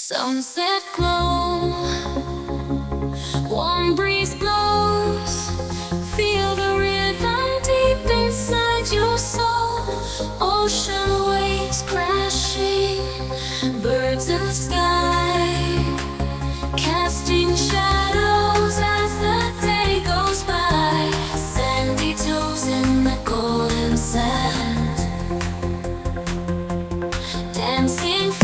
Sunset glow, warm breeze blows. Feel the rhythm deep inside your soul. Ocean waves crashing, birds in the sky, casting shadows as the day goes by. Sandy toes in the golden sand, dancing free.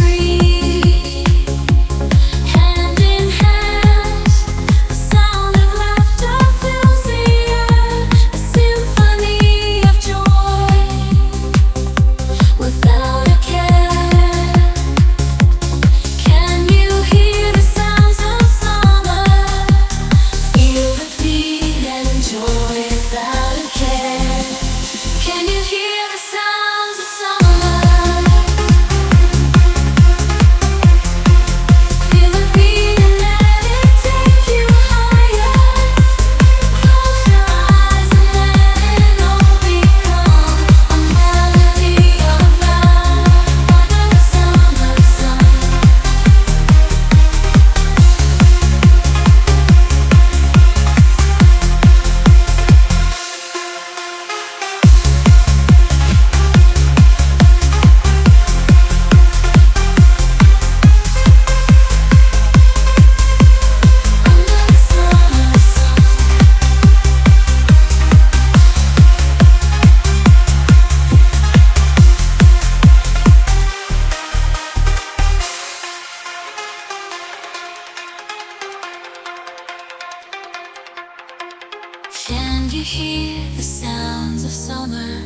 Can you hear the sounds of summer?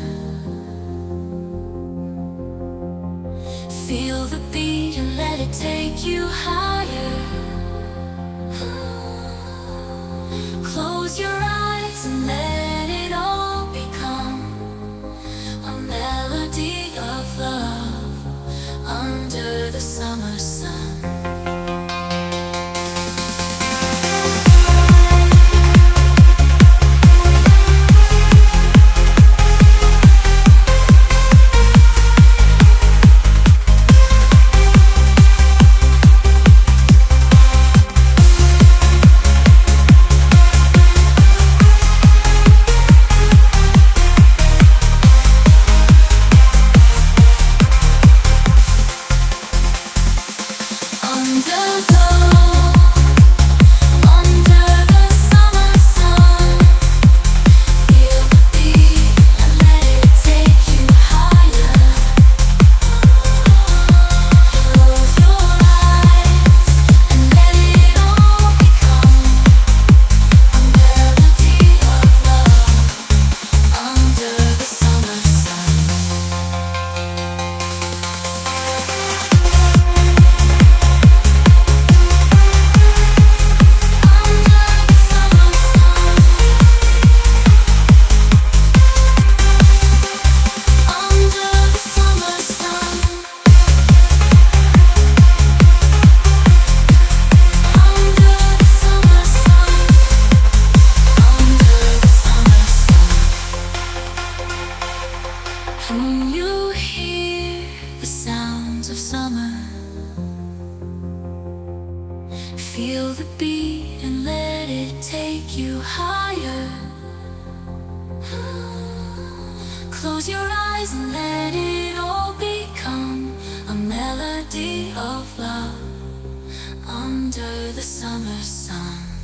Feel the beat and let it take you higher. Close your eyes and let it all become a melody of love under the summer sun. Can you hear the sounds of summer? Feel the beat and let it take you higher. Close your eyes and let it all become a melody of love under the summer sun.